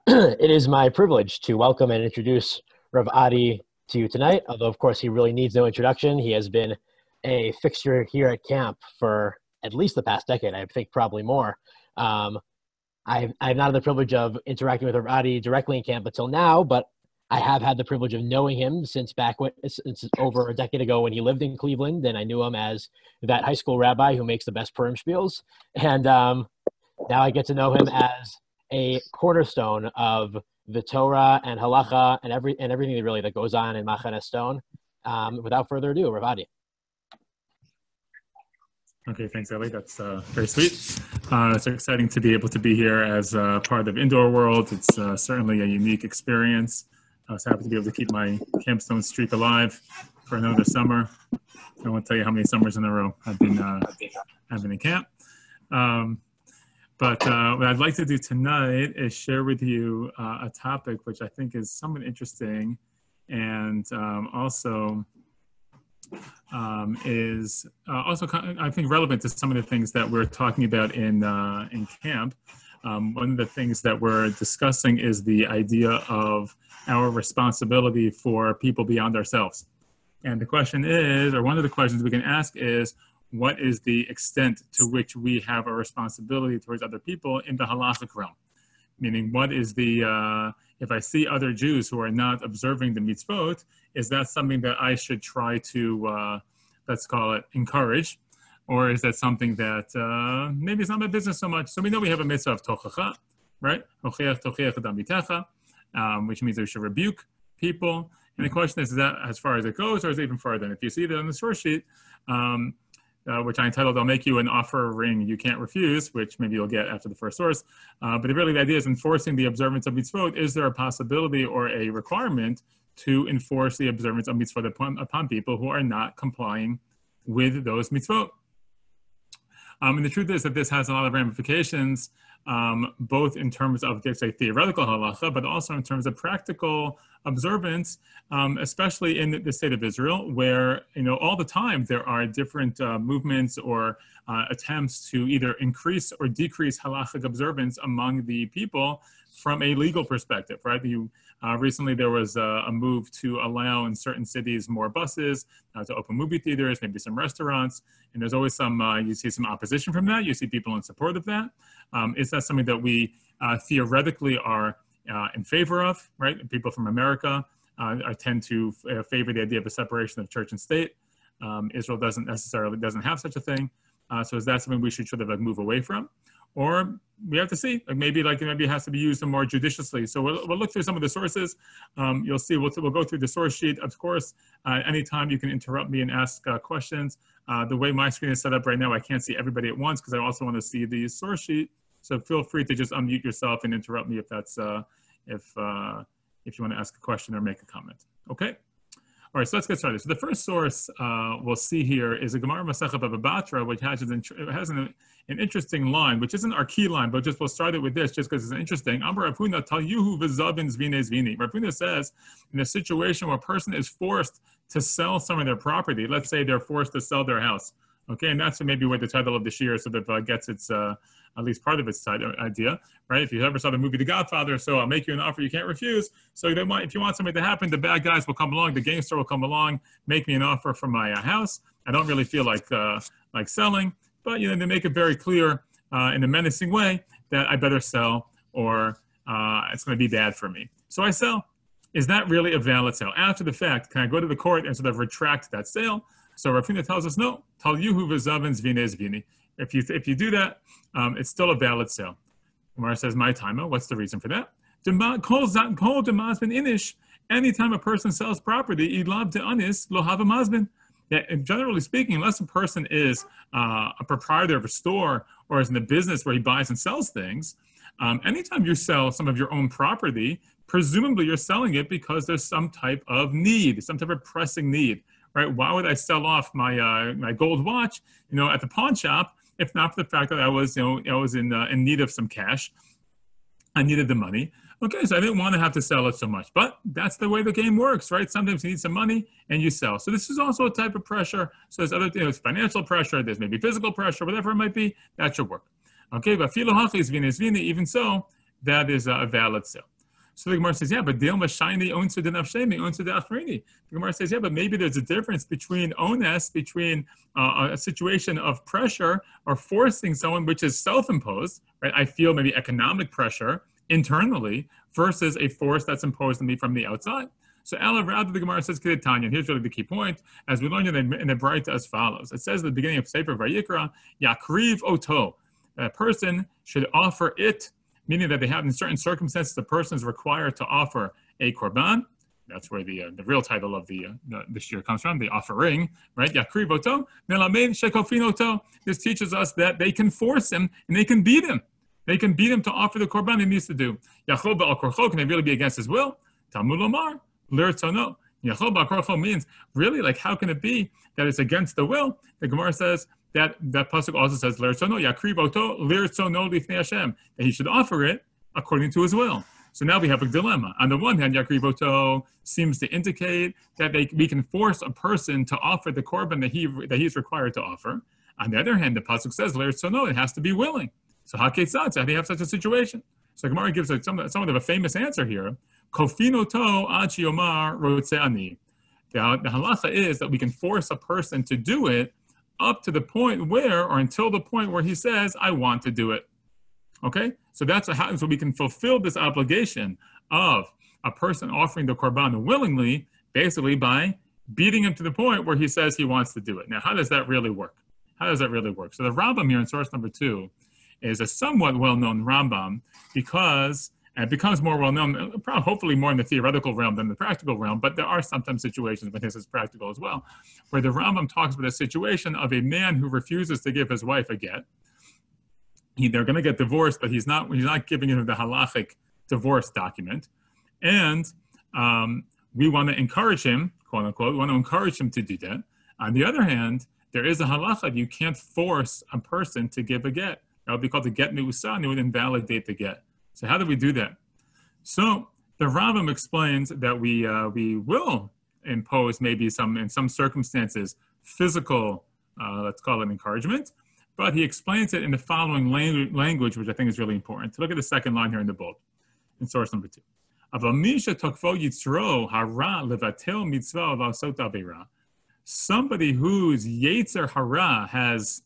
It is my privilege to welcome and introduce Rav Adi to you tonight, although of course he really needs no introduction. He has been a fixture here at camp for at least the past decade, I think probably more. I've not had the privilege of interacting with Rav Adi directly in camp until now, but I have had the privilege of knowing him since over a decade ago when he lived in Cleveland, and I knew him as that high school rabbi who makes the best Purim spiels. And now I get to know him as a cornerstone of the Torah and halacha and everything really that goes on in Machane Stone. Without further ado, Rav Adi. Okay, thanks, Eli. That's very sweet. It's exciting to be able to be here as part of Indoor World. It's certainly a unique experience. I was happy to be able to keep my Campstone streak alive for another summer. I won't tell you how many summers in a row I've been in camp. But what I'd like to do tonight is share with you a topic which I think is somewhat interesting and also is also, I think, relevant to some of the things that we're talking about in camp. One of the things that we're discussing is the idea of our responsibility for people beyond ourselves. And the question is, or one of the questions we can ask is, what is the extent to which we have a responsibility towards other people in the halachic realm? Meaning, what is the, if I see other Jews who are not observing the mitzvot, is that something that I should try to, let's call it, encourage? Or is that something that maybe it's not my business so much? So we know we have a mitzvah of tochacha, right? Which means we should rebuke people. And the question is that as far as it goes, or is it even farther? And if you see that on the source sheet, which I entitled, I'll make you an offer ring you can't refuse, which maybe you'll get after the first source. But really the idea is enforcing the observance of mitzvot. Is there a possibility or a requirement to enforce the observance of mitzvot upon people who are not complying with those mitzvot? And the truth is that this has a lot of ramifications, both in terms of, say, theoretical halacha, but also in terms of practical observance, especially in the state of Israel, where, all the time there are different movements or attempts to either increase or decrease halachic observance among the people from a legal perspective, right? Recently there was a move to allow in certain cities more buses, to open movie theaters, maybe some restaurants, and there's always some, you see some opposition from that, you see people in support of that. Is that something that we theoretically are in favor of, right? People from America tend to favor the idea of a separation of church and state. Israel doesn't have such a thing. So is that something we should sort of move away from? Or we have to see, maybe it has to be used more judiciously. So we'll look through some of the sources. You'll see, we'll go through the source sheet. Of course, anytime you can interrupt me and ask questions. The way my screen is set up right now, I can't see everybody at once because I also want to see the source sheet. So feel free to just unmute yourself and interrupt me if that's, if you want to ask a question or make a comment. Okay? All right, so let's get started. So the first source we'll see here is a Gemara Masechet Bava Batra, which has an interesting line, which isn't our key line, but we'll start it with this just because it's interesting. Amar Rav Huna tal yuhu v'zavin zvine zvini. Rav Huna says, in a situation where a person is forced to sell some of their property, let's say they're forced to sell their house, okay, and that's maybe where the title of the shiur sort of gets its, at least part of its idea, right? If you ever saw the movie The Godfather, so I'll make you an offer you can't refuse. So if you want something to happen, the bad guys will come along, the gangster will come along, make me an offer for my house. I don't really feel like selling, but they make it very clear in a menacing way that I better sell or it's going to be bad for me. So I sell. Is that really a valid sale? After the fact, can I go to the court and sort of retract that sale? So Rav Huna tells us, no, tal yuhu v'zavin zvine zvini. If you do that, it's still a valid sale. Gemara says, my timer, what's the reason for that? Anytime a person sells property, generally speaking, unless a person is a proprietor of a store or is in a business where he buys and sells things, anytime you sell some of your own property, presumably you're selling it because there's some type of need, some type of pressing need, right? Why would I sell off my my gold watch, at the pawn shop, if not for the fact that I was in need of some cash? I needed the money. Okay, so I didn't want to have to sell it so much, but that's the way the game works, right? Sometimes you need some money and you sell. So this is also a type of pressure. So there's other, there's financial pressure, there's maybe physical pressure, whatever it might be, that should work. Okay, but even so, that is a valid sale. So the Gemara says, yeah, but the Gemara says, yeah, but maybe there's a difference between onus, between a situation of pressure or forcing someone, which is self-imposed, right? I feel maybe economic pressure internally versus a force that's imposed on me from the outside. So rather the Gemara says, Tanya, here's really the key point, as we learned in the Braita as follows. It says at the beginning of Sefer Vayikra, Yakriv Oto, a person should offer it, meaning that they have in certain circumstances, the person is required to offer a korban. That's where the real title of the shiur comes from, the offering, right? Yakriv Oto, Melamed Shekofin Oto. This teaches us that they can force him and they can beat him. They can beat him to offer the korban he needs to do. Yachol ba'al korcho, can they really be against his will? Talmud lomar. L'rtzono. Yachol ba'al korcho means, really, like, how can it be that it's against the will? The Gemara says that pasuk also says, L'rtzono, yakriv oto, l'rtzono lifnei Hashem, that he should offer it according to his will. So now we have a dilemma. On the one hand, yakriv oto seems to indicate that we can force a person to offer the korban that he's required to offer. On the other hand, the pasuk says, L'rtzono, it has to be willing. So how do you have such a situation? So Gemara gives somewhat of a famous answer here. Kofinoto achi omar rotzeani. The halacha is that we can force a person to do it up to the point where, or until the point where he says, I want to do it. Okay? So so we can fulfill this obligation of a person offering the korban willingly, basically by beating him to the point where he says he wants to do it. Now, how does that really work? So the Rambam here in source number 2 is a somewhat well-known Rambam because it becomes more well-known, hopefully more in the theoretical realm than the practical realm, but there are sometimes situations when this is practical as well, where the Rambam talks about a situation of a man who refuses to give his wife a get. They're going to get divorced, but he's not giving him the halachic divorce document. And we want to encourage him, quote unquote, to do that. On the other hand, there is a halacha, you can't force a person to give a get. That would be called the get me'usa, and it would invalidate the get. So how do we do that? So the Rambam explains that we will impose maybe in some circumstances, physical, let's call it encouragement, but he explains it in the following language, which I think is really important. So look at the second line here in the bold, in source number 2. Somebody whose yetzer hara has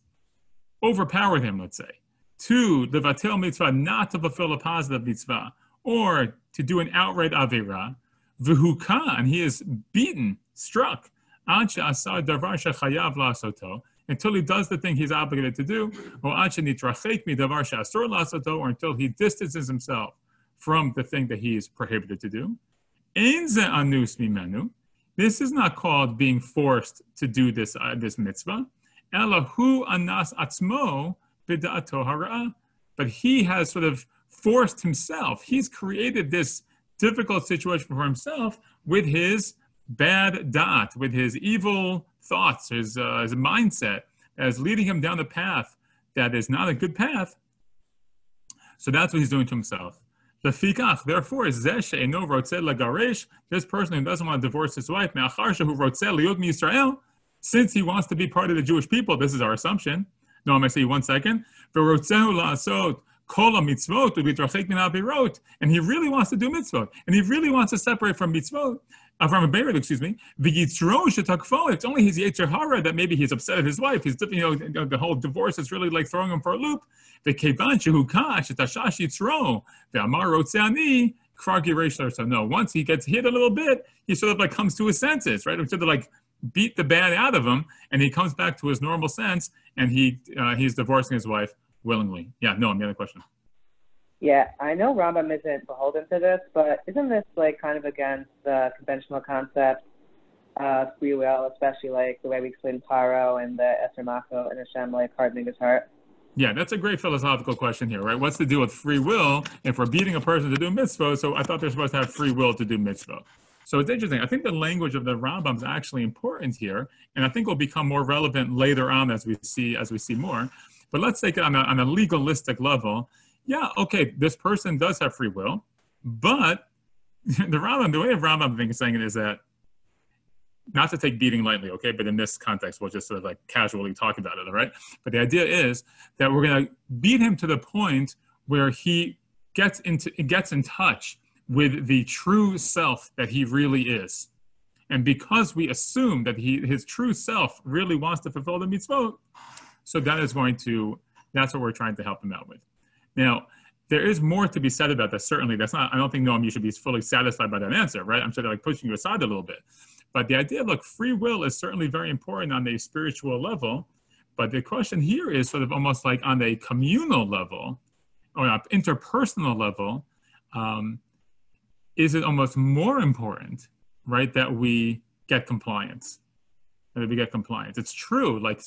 overpowered him, let's say, to the vatel mitzvah, not to fulfill a positive mitzvah, or to do an outright avera, v'huka, and he is beaten, struck, until he does the thing he's obligated to do, or until he distances himself from the thing that he is prohibited to do. This is not called being forced to do this mitzvah. But he has sort of forced himself. He's created this difficult situation for himself with his bad da'at, with his evil thoughts, his mindset, as leading him down a path that is not a good path. So that's what he's doing to himself. Therefore, this person who doesn't want to divorce his wife, since he wants to be part of the Jewish people, this is our assumption. No, I'm going to say 1 second. And he really wants to do mitzvot, and he really wants to separate from mitzvot, from a beirut, excuse me. It's only his yetzer hara that maybe he's upset at his wife. He's, the whole divorce is really like throwing him for a loop. So no, once he gets hit a little bit, he sort of like comes to his senses, right? Sort of like beat the bad out of him, and he comes back to his normal sense, and he's divorcing his wife willingly. Yeah, no, the other question. Yeah, I know Rambam isn't beholden to this, but isn't this like kind of against the conventional concept of free will, especially like the way we explain Paro and the Eser Mako and Hashem like hardening his heart? Yeah, that's a great philosophical question here, right? What's the deal with free will if we're beating a person to do mitzvah? So I thought they're supposed to have free will to do mitzvah. So it's interesting. I think the language of the Rambam is actually important here, and I think will become more relevant later on as we see more. But let's take it on a legalistic level. Yeah, okay, this person does have free will, but the way Rambam is saying it is that not to take beating lightly, okay? But in this context, we'll just sort of like casually talk about it, all right? But the idea is that we're going to beat him to the point where he gets in touch with the true self that he really is. And because we assume that his true self really wants to fulfill the mitzvot, so that's what we're trying to help him out with. Now, there is more to be said about that. Certainly, I don't think, Noam, you should be fully satisfied by that answer, right? I'm sort of like pushing you aside a little bit. But the idea of, look, free will is certainly very important on a spiritual level. But the question here is sort of almost like on a communal level or an interpersonal level, is it almost more important, right, that we get compliance? It's true, like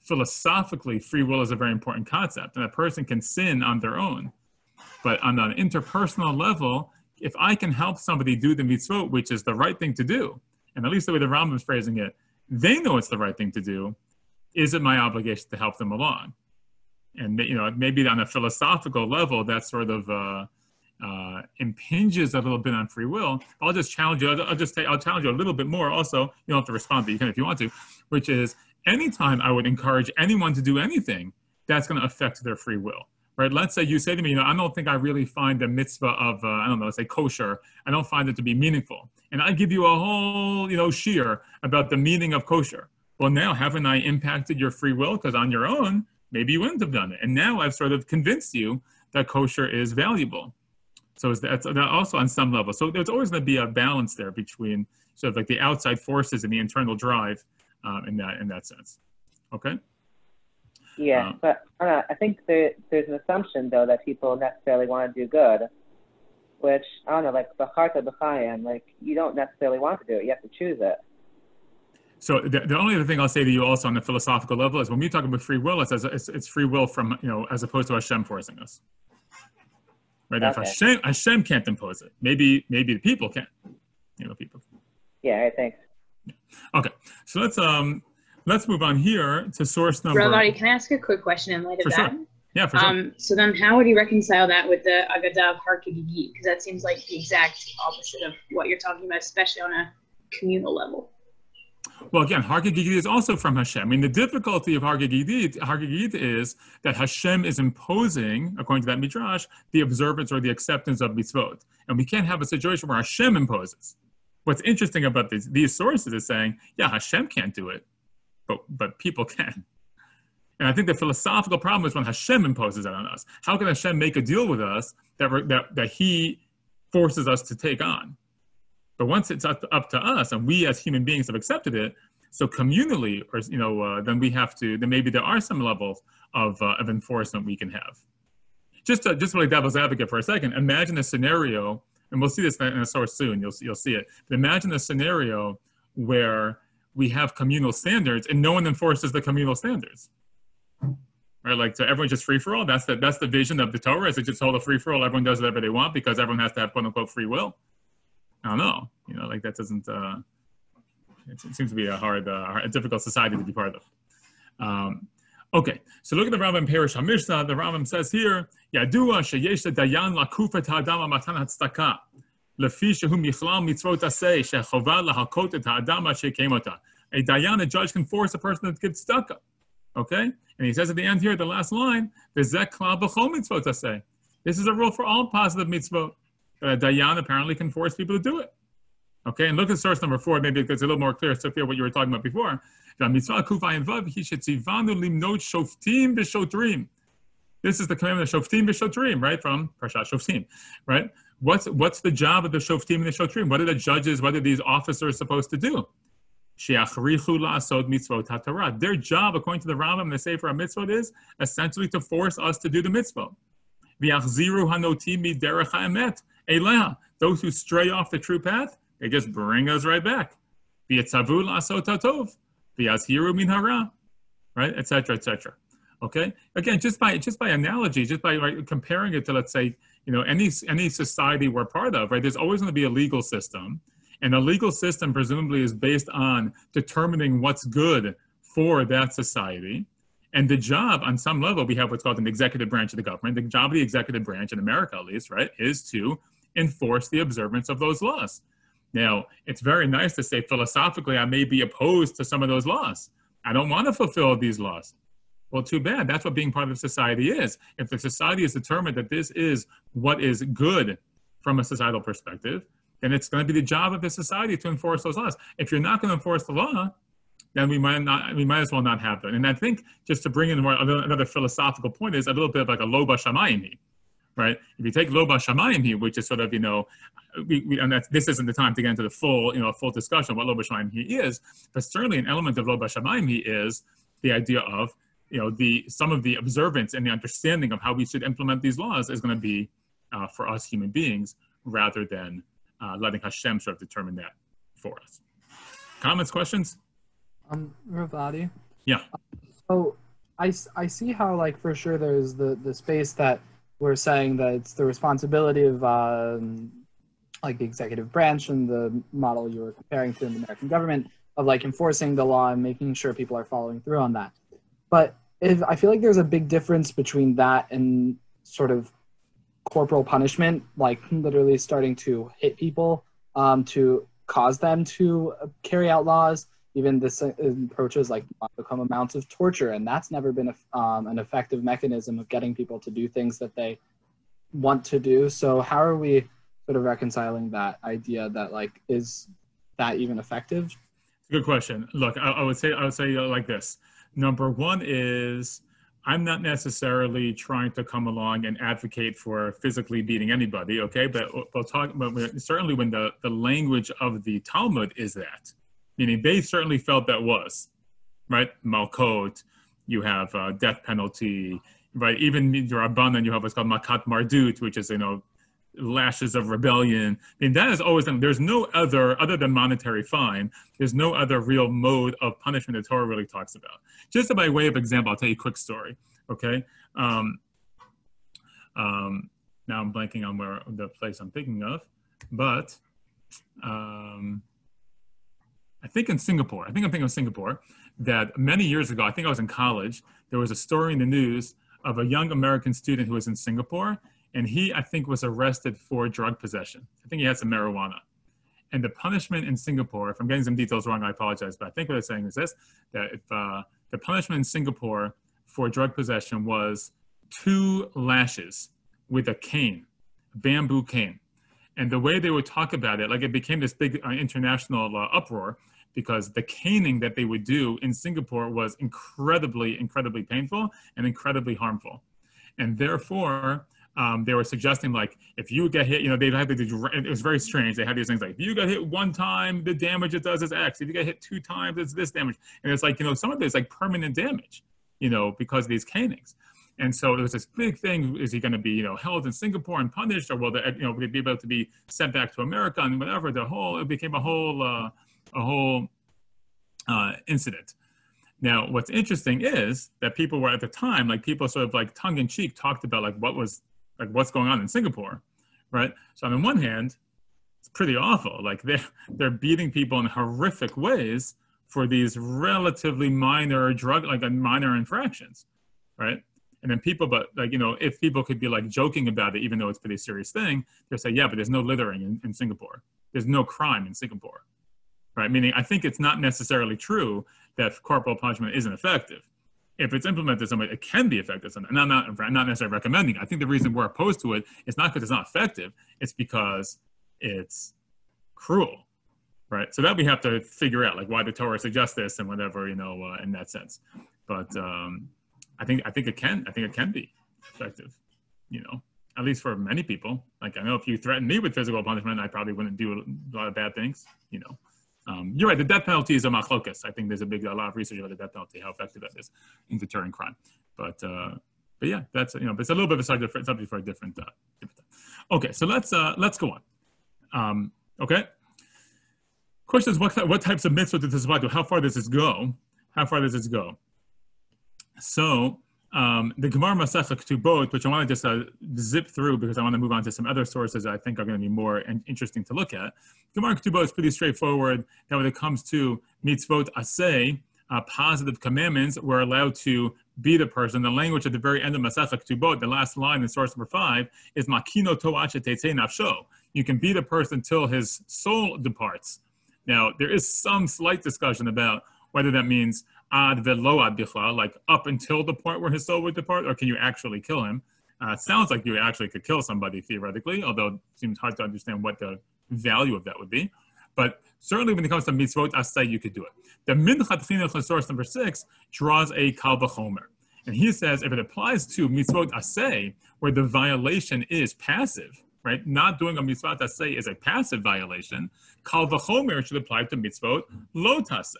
philosophically, free will is a very important concept, and a person can sin on their own. But on an interpersonal level, if I can help somebody do the mitzvot, which is the right thing to do, and at least the way the Rambam is phrasing it, they know it's the right thing to do, is it my obligation to help them along? And maybe on a philosophical level, that sort of impinges a little bit on free will. I'll just challenge you. I'll challenge you a little bit more. Also, you don't have to respond, but you can if you want to. Which is, anytime I would encourage anyone to do anything, that's going to affect their free will. Right? Let's say you say to me, I don't think I really find the mitzvah of, let's say kosher. I don't find it to be meaningful. And I give you a whole, shiur about the meaning of kosher. Well, now haven't I impacted your free will? Because on your own, maybe you wouldn't have done it. And now I've sort of convinced you that kosher is valuable. So that's also on some level. So there's always going to be a balance there between sort of like the outside forces and the internal drive in that sense. Okay? Yeah, but I think there's an assumption, though, that people necessarily want to do good, which, like the heart of the chayim, like you don't necessarily want to do it. You have to choose it. So the only other thing I'll say to you also on the philosophical level is when we talk about free will, it's free will from, as opposed to Hashem forcing us. Right? Okay. If Hashem can't impose it, maybe the people can. People can. Yeah, I think. Okay, so let's move on here to source number. Rav, can I ask a quick question in light of that? Sure. Yeah, for sure. So then how would you reconcile that with the Agadah of Har Kegigit? Because that seems like the exact opposite of what you're talking about, especially on a communal level. Well, again, Har Kegigit is also from Hashem. I mean, the difficulty of Har Kegigit is that Hashem is imposing, according to that midrash, the observance or the acceptance of mitzvot. And we can't have a situation where Hashem imposes. What's interesting about these sources is saying, yeah, Hashem can't do it, but people can. And I think the philosophical problem is when Hashem imposes that on us. How can Hashem make a deal with us that he forces us to take on? But once it's up to us, and we as human beings have accepted it, so communally, or then maybe there are some levels of enforcement we can have. Just like devil's advocate for a second, imagine a scenario, and we'll see this in a source soon. You'll see it. But imagine a scenario where we have communal standards and no one enforces the communal standards. Right, like so everyone's just free for all. That's the vision of the Torah. Is it just hold a free for all? Everyone does whatever they want because everyone has to have quote unquote free will. I don't know. Like that doesn't. It seems to be a difficult society to be part of. Okay, so look at the Rambam Perish HaMishnah. The Rambam says here, Yadua sheyesh dayan lakufet ha'adam matan hatzdaka, lefi shehu michlal mitzvot aseh shechova lahakot et ha'adam shekemota. A dayan, a judge, can force a person to give tzedakah. Okay, and he says at the end here, the last line, v'zeh klal b'chol mitzvot aseh. This is a rule for all positive mitzvot. That a dayan apparently can force people to do it. Okay, and look at source number 4. Maybe it's a little more clear, Sophia, what you were talking about before. This is the commandment of Shoftim v'Shotrim, right, from Parshat Shoftim, right? What's the job of the Shoftim and the Shotrim? What are the judges, what are these officers supposed to do? Their job, according to the Rambam and the Sefer HaMitzvot, is essentially to force us to do the mitzvah. Those who stray off the true path, they just bring us right back. Right, etc., etc. Okay. Again, just by analogy, just by comparing it to, let's say, any society we're part of, right? There's always going to be a legal system, and a legal system presumably is based on determining what's good for that society. And the job, on some level, we have what's called an executive branch of the government. The job of the executive branch, in America at least, right, is to enforce the observance of those laws. Now, it's very nice to say philosophically, I may be opposed to some of those laws. I don't want to fulfill these laws. Well, too bad. That's what being part of society is. If the society is determined that this is what is good from a societal perspective, then it's going to be the job of the society to enforce those laws. If you're not going to enforce the law, then we might as well not have that. And I think just to bring in another philosophical point is a little bit of like a lo b'shamayim, right? If you take lo b'shamayim, which is sort of, and this isn't the time to get into the full, full discussion of what lo b'shamayim is, but certainly an element of lo b'shamayim is the idea of, some of the observance and the understanding of how we should implement these laws is going to be for us human beings rather than letting Hashem sort of determine that for us. Comments, questions? Rav Adi? Yeah. So I see how, like, for sure there's the space that we're saying that it's the responsibility of like the executive branch and the model you were comparing to in the American government of like enforcing the law and making sure people are following through on that. But I feel like there's a big difference between that and sort of corporal punishment, like literally starting to hit people to cause them to carry out laws. Even this approaches like become amounts of torture, and that's never been an effective mechanism of getting people to do things that they want to do. So how are we sort of reconciling that idea that, like, is that even effective? Good question. Look, I would say like this. Number one is I'm not necessarily trying to come along and advocate for physically beating anybody, okay? But we'll talk. But certainly when the language of the Talmud is that. Meaning they certainly felt that was, right? Malkot, you have death penalty, right? Even Rabbanan, you have what's called Makat Mardut, which is, lashes of rebellion. I mean, that is always, there's no other than monetary fine, there's no other real mode of punishment the Torah really talks about. Just by way of example, I'll tell you a quick story, okay? Now I'm blanking on where the place I'm thinking of, but I think in Singapore, I'm thinking of Singapore, that many years ago, I think I was in college, there was a story in the news of a young American student who was in Singapore, and he, I think, was arrested for drug possession. I think he had some marijuana. And the punishment in Singapore, if I'm getting some details wrong, I apologize, but I think what they're saying is this, that if the punishment in Singapore for drug possession was 2 lashes with a cane, a bamboo cane. And the way they would talk about it, like it became this big international uproar, because the caning that they would do in Singapore was incredibly, incredibly painful and incredibly harmful. And therefore, they were suggesting, like, if you get hit, they had to do, it was very strange. They had these things like, if you get hit 1 time, the damage it does is X. If you get hit 2 times, it's this damage. And it's like, some of it is like permanent damage, because of these canings. And so there was this big thing: is he going to be, held in Singapore and punished, or will they, will he be able to be sent back to America and whatever? It became a whole incident. Now, what's interesting is that people were at the time, like, people sort of like tongue in cheek talked about like what's going on in Singapore, right? So on the one hand, it's pretty awful. Like they're beating people in horrific ways for these relatively minor minor infractions, right? And then people, but like, if people could be like joking about it, even though it's a pretty serious thing, they'll say, yeah, but there's no littering in Singapore. There's no crime in Singapore, right? Meaning, I think it's not necessarily true that corporal punishment isn't effective. If it's implemented somewhere, it can be effective. And I'm not necessarily recommending it. I think the reason we're opposed to it is not because it's not effective. It's because it's cruel, right? So that we have to figure out, like, why the Torah suggests this and whatever, in that sense. But I think it can be effective, at least for many people. Like, I know if you threaten me with physical punishment, I probably wouldn't do a lot of bad things, You're right, the death penalty is a machlokas. I think there's a lot of research about the death penalty, how effective that is in deterring crime. But yeah, that's, but it's a little bit of a subject for a different time. Okay, so let's go on. Okay. Question is, what types of mitzvah does this apply to? How far does this go? So the Gemara Masechah Ketubot, which I want to just zip through because I want to move on to some other sources that I think are going to be more interesting to look at. Gemara Ketubot is pretty straightforward that when it comes to mitzvot aseh, positive commandments, we're allowed to beat a person. The language at the very end of Masechah Ketubot, the last line in source number 5, is makino to asher tetzei nafsho. you can beat a person till his soul departs. Now, there is some slight discussion about whether that means ad velo ad bichlal, like up until the point where his soul would depart, or can you actually kill him? It sounds like you actually could kill somebody theoretically, although it seems hard to understand what the value of that would be. But certainly when it comes to mitzvot asay, you could do it. The Minchat Chinuch source number 6 draws a kal v'chomer. And he says if it applies to mitzvot asay, where the violation is passive, right? Not doing a mitzvot asay is a passive violation. Kal v'chomer should apply to mitzvot lo tasay.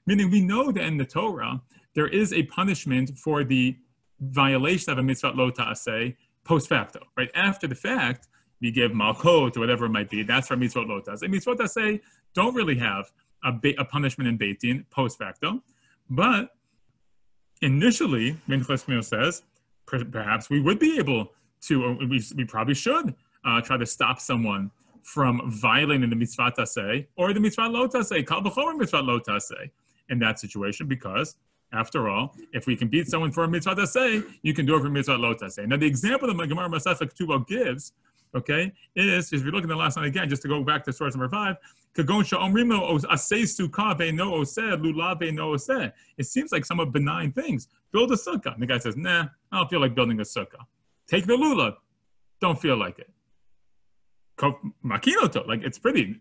Meaning we know that in the Torah, there is a punishment for the violation of a mitzvot lo tasay post facto, right? After the fact, we give malchot or whatever it might be. That's for mitzvot lo tasay. Mitzvot tasay don't really have a punishment in Beit Din post facto, but initially, Minchas Shmuel says, perhaps we would be able to, or we probably should try to stop someone from violating the mitzvah taseh or the mitzvah lo taseh, kal v'chomer mitzvah lo taseh in that situation, because after all, if we can beat someone for a mitzvah taseh, you can do it for mitzvah lo taseh. Now, the example that the Gemara Masechah Ketubot gives, okay, is if you look at the last one again, just to go back to source number 5, it seems like somewhat benign things. Build a sukkah. And the guy says, nah, I don't feel like building a sukkah. Take the lulav. Don't feel like it. Makinoto, like it's pretty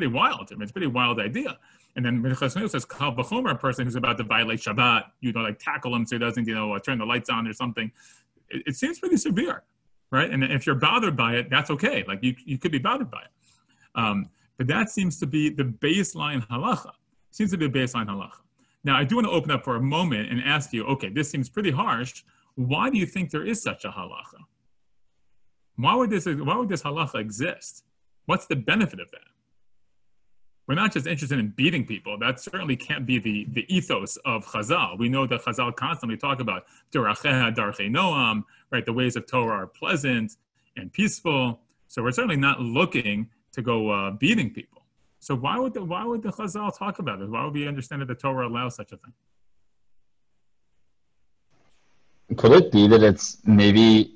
wild. I mean, it's a pretty wild idea. And then Minchas Shmuel says, kal v'chomer, a person who's about to violate Shabbat, like tackle him so he doesn't, turn the lights on or something. It seems pretty severe, right? And if you're bothered by it, that's okay. Like you could be bothered by it. But that seems to be the baseline halacha. Now, I do want to open up for a moment and ask you, okay, this seems pretty harsh. Why do you think there is such a halacha? Why would this halacha exist? What's the benefit of that? We're not just interested in beating people. That certainly can't be the ethos of Chazal. We know that Chazal constantly talk about Deracheha Darchei Noam, right? The ways of Torah are pleasant and peaceful. So we're certainly not looking to go beating people. So why would the Chazal talk about it? Why would we understand that the Torah allows such a thing? Could it be that it's maybe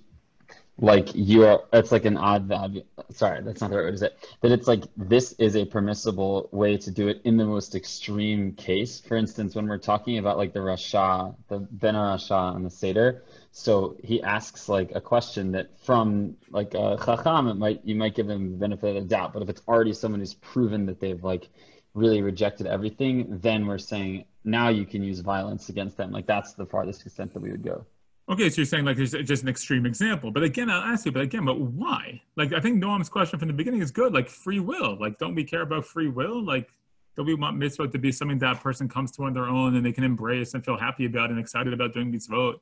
like it's like an odd value? Sorry, that's not the right word, is it? That it's like this is a permissible way to do it in the most extreme case. For instance, when we're talking about like the Rasha, the Ben Rasha and the Seder, so he asks like a question that from like a Chacham, you might give them the benefit of the doubt. But if it's already someone who's proven that they've like really rejected everything, then we're saying now you can use violence against them. Like that's the farthest extent that we would go. Okay, so you're saying like it's just an extreme example. But again, I'll ask you, but why? Like I think Noam's question from the beginning is good, like free will. Like don't we care about free will? Like don't we want mitzvah to be something that person comes to on their own and they can embrace and feel happy about and excited about doing mitzvot?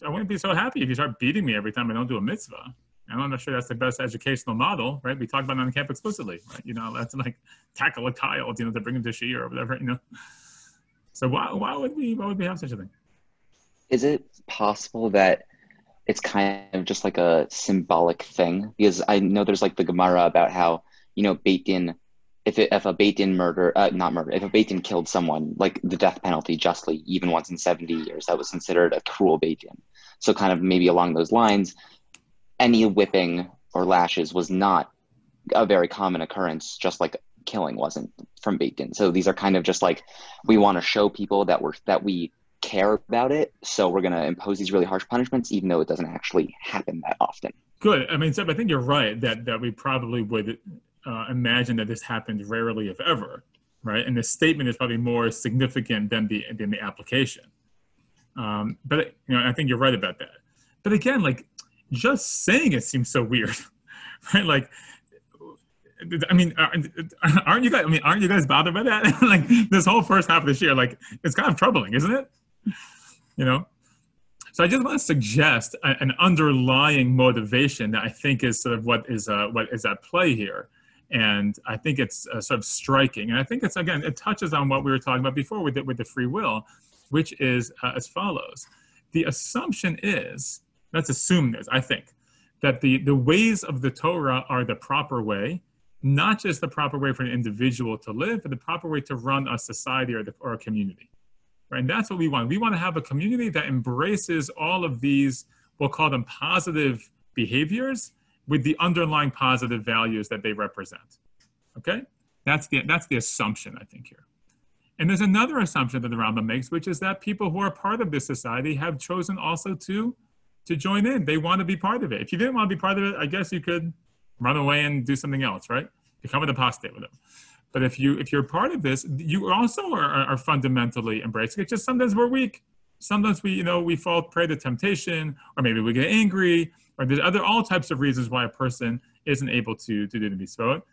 I wouldn't be so happy if you start beating me every time I don't do a mitzvah. I'm not sure that's the best educational model, right? We talk about it on camp explicitly, right? That's like tackle a child, to bring him to Shiur or whatever, So why would we have such a thing? Is it possible that it's kind of just like a symbolic thing? Because I know there's like the Gemara about how, Beit Din, if a Beit Din if a Beit Din killed someone, like the death penalty justly, even once in 70 years, that was considered a cruel Beit Din. So kind of maybe along those lines, any whipping or lashes was not a very common occurrence, just like killing wasn't from Beit Din. So these are kind of just like, we want to show people that we care about it, so we're going to impose these really harsh punishments, even though it doesn't actually happen that often. Good. I mean, Seb, I think you're right that we probably would imagine that this happened rarely, if ever, right? And the statement is probably more significant than the application. But I think you're right about that. But again, like just saying it seems so weird, right? Like, I mean, aren't you guys bothered by that? Like this whole first half of this year, like it's kind of troubling, isn't it? So I just want to suggest an underlying motivation that I think is sort of what is at play here, and I think it's sort of striking. And I think it's it touches on what we were talking about before with the free will, which is as follows: the assumption is, let's assume this, I think, that the ways of the Torah are the proper way. Not just the proper way for an individual to live, but the proper way to run a society or a community, right? And that's what we want. We want to have a community that embraces all of these, we'll call them positive behaviors, with the underlying positive values that they represent. Okay? That's the assumption, I think, here. And there's another assumption that the Rambam makes, which is that people who are part of this society have chosen also to join in. They want to be part of it. If you didn't want to be part of it, I guess you could run away and do something else, right? Become an apostate with them. But if you're part of this, you also are fundamentally embracing it. Just sometimes we're weak. Sometimes we fall prey to temptation, or maybe we get angry, or there's all types of reasons why a person isn't able to do the mitzvot.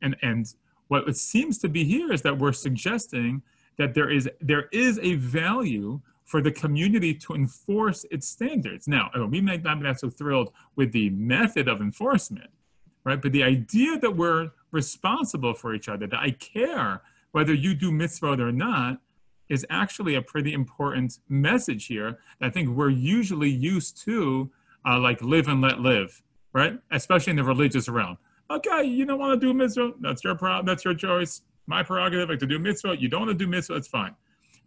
And what it seems to be here is that we're suggesting that there is a value for the community to enforce its standards. Now, we might not be that so thrilled with the method of enforcement, right? But the idea that we're responsible for each other, that I care whether you do mitzvot or not, is actually a pretty important message here. I think we're usually used to like live and let live, right? Especially in the religious realm. Okay, you don't want to do mitzvah, that's your problem, that's your choice. My prerogative, like to do mitzvah, you don't want to do mitzvah, it's fine.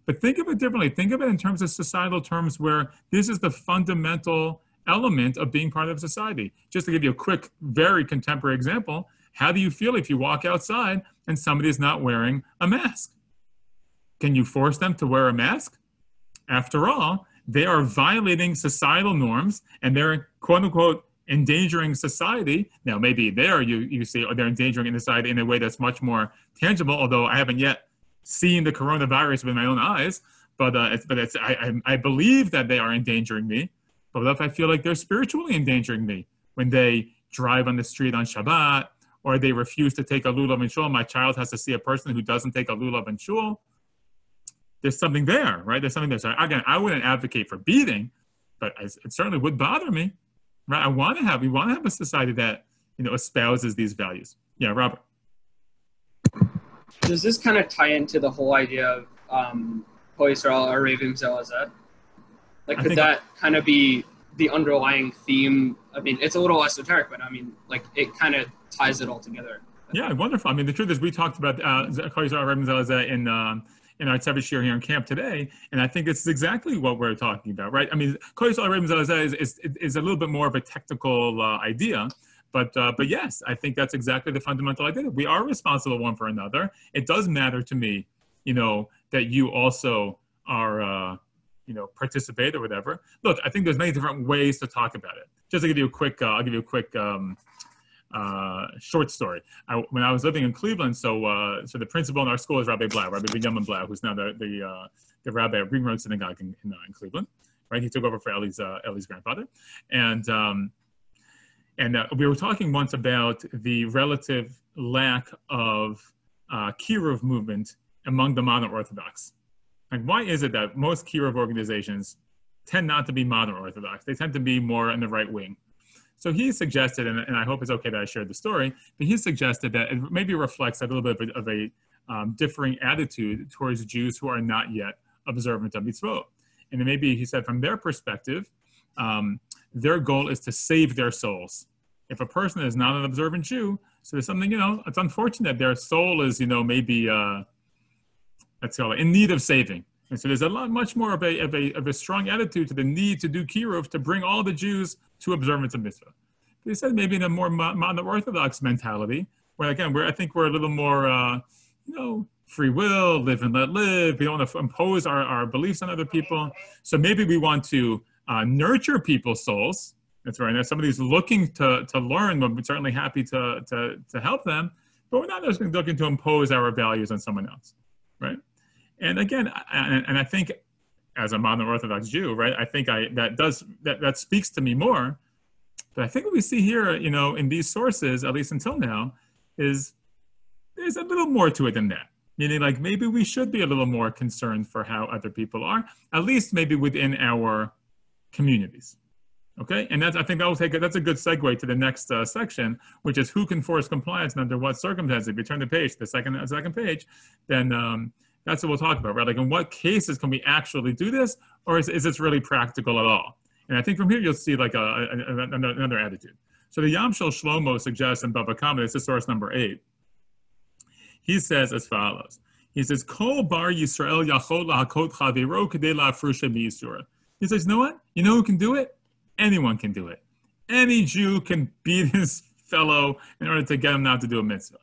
But think of it differently. Think of it in terms of societal terms where this is the fundamental element of being part of society. Just to give you a quick, very contemporary example, how do you feel if you walk outside and somebody's not wearing a mask? Can you force them to wear a mask? After all, they are violating societal norms and they're quote unquote endangering society. Now, maybe you see they're endangering in society in a way that's much more tangible, although I haven't yet seen the coronavirus with my own eyes, but I believe that they are endangering me. But if I feel like they're spiritually endangering me when they drive on the street on Shabbat, or they refuse to take a lulav in shul, my child has to see a person who doesn't take a lulav in shul, there's something there, right? There's something there. So again, I wouldn't advocate for beating, but it certainly would bother me, right? We want to have a society that espouses these values. Yeah, Robert. Does this kind of tie into the whole idea of Kol Yisrael Arevim Zelazeh? Like, could that kind of be the underlying theme? I mean, it's a little esoteric, but I mean, like, it kind of ties it all together. Yeah, wonderful. I mean, the truth is, we talked about Kol Yisrael Arevim Zelazeh in our Tzevet Shiur here in camp today, and I think it's exactly what we're talking about, right? I mean, Kol Yisrael Arevim Zelazeh is a little bit more of a technical idea. But yes, I think that's exactly the fundamental idea. We are responsible one for another. It does matter to me, that you also are, participate or whatever. Look, I think there's many different ways to talk about it. Just to give you a quick, short story. When I was living in Cleveland, so the principal in our school is Rabbi Binyamin Blau, who's now the rabbi at Green Road Synagogue in Cleveland, right? He took over for Ellie's grandfather, and we were talking once about the relative lack of kiruv movement among the modern Orthodox. Like, why is it that most kiruv organizations tend not to be modern Orthodox? They tend to be more in the right wing. So he suggested, and I hope it's okay that I shared the story, but he suggested that it maybe reflects a little bit of a differing attitude towards Jews who are not yet observant of mitzvot. And then maybe he said from their perspective, their goal is to save their souls. If a person is not an observant Jew, so there's something, it's unfortunate their soul is, maybe, let's call it, in need of saving. And so there's much more of a strong attitude to the need to do kiruv to bring all the Jews to observance of mitzvah. But he said maybe in a more modern Orthodox mentality, where again, I think we're a little more, free will, live and let live. We don't want to impose our beliefs on other people. So maybe we want to nurture people's souls. That's right. Now, somebody's looking to learn, but we're certainly happy to help them. But we're not just looking to impose our values on someone else, right? And again, and I think as a modern Orthodox Jew, right, I think that speaks to me more. But I think what we see here, in these sources, at least until now, is there's a little more to it than that. Meaning, like, maybe we should be a little more concerned for how other people are, at least maybe within our communities. Okay, and I think that's a good segue to the next section, which is who can force compliance and under what circumstances. If you turn the page, the second page, then that's what we'll talk about, right? Like, in what cases can we actually do this, or is this really practical at all? And I think from here you'll see like another attitude. So the Yam Shel Shlomo suggests in Bava Kama, this is source number 8. He says as follows. He says, Kol bar Yisrael yachol lahakot chaviro kadei la'afrusha b'yisur. He says, you know what? You know who can do it? Anyone can do it. Any Jew can beat his fellow in order to get him not to do a mitzvah.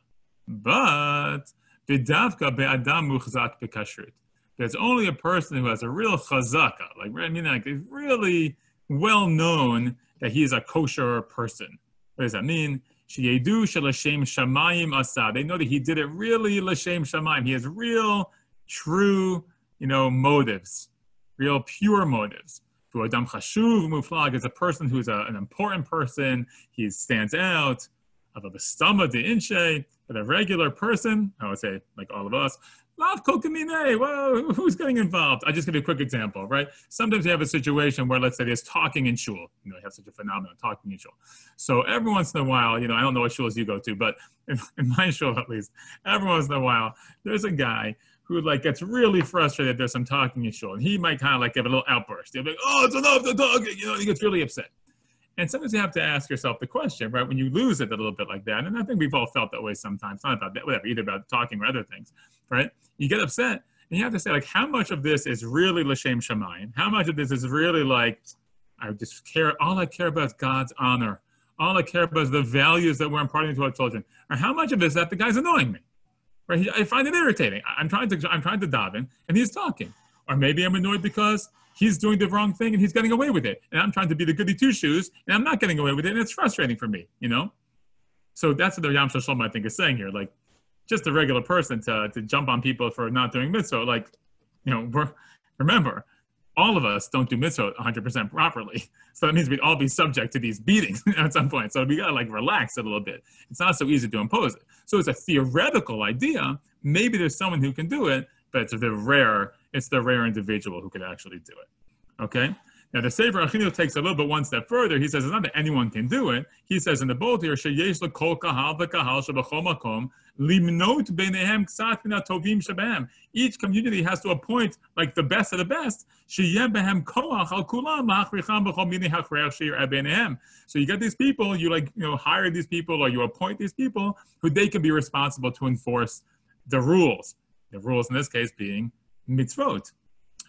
But v'davka be'adam muchzak b'kashrut. There's only a person who has a real chazaka, like I mean, like it's really well known that he is a kosher person. What does that mean? Sheyedu shelashem shamayim asa. They know that he did it really l'shem shamayim. He has real, true, motives, real pure motives. Adam chashuv muflag is a person who's an important person. He stands out. But a regular person, I would say, like all of us, lav kol kamine. Whoa, who's getting involved? I'll just give you a quick example, right? Sometimes you have a situation where, let's say, there's talking in shul. You have such a phenomenon, talking in shul. So every once in a while, I don't know what shuls you go to, but in my shul at least, every once in a while, there's a guy who gets really frustrated. There's some talking in shul, and he might kind of give a little outburst. He'll be like, "Oh, it's enough to talking," he gets really upset. And sometimes you have to ask yourself the question, right? When you lose it a little bit like that, and I think we've all felt that way sometimes, not about that, whatever, either about talking or other things, right? You get upset, and you have to say, how much of this is really l'shem shamayim? How much of this is really all I care about is God's honor. All I care about is the values that we're imparting to our children. Or how much of it is that the guy's annoying me? Right? I find it irritating. I'm trying to daven, and he's talking. Or maybe I'm annoyed because he's doing the wrong thing and he's getting away with it. And I'm trying to be the goody two-shoes, and I'm not getting away with it, and it's frustrating for me, So that's what the Yam Shel Shalom, I think, is saying here. Just a regular person to jump on people for not doing mitzvah, remember, all of us don't do mitzvah 100% properly. So that means we'd all be subject to these beatings at some point. So we got to relax a little bit. It's not so easy to impose it. So it's a theoretical idea. Maybe there's someone who can do it, but it's the rare individual who could actually do it. Okay? Now the Sefer Achinu takes a little bit one step further. He says it's not that anyone can do it. He says in the bold here, sheyesh lekol kahal v'kahal shebachol makom limnot beinehem ksat min hatovim shebehem. Each community has to appoint the best of the best. Sheyeh behem koach al kulam la'achricham b'chol mini hachreach she'yireh beinehem. So you get these people, you hire these people, or you appoint these people who they can be responsible to enforce the rules. The rules in this case being mitzvot.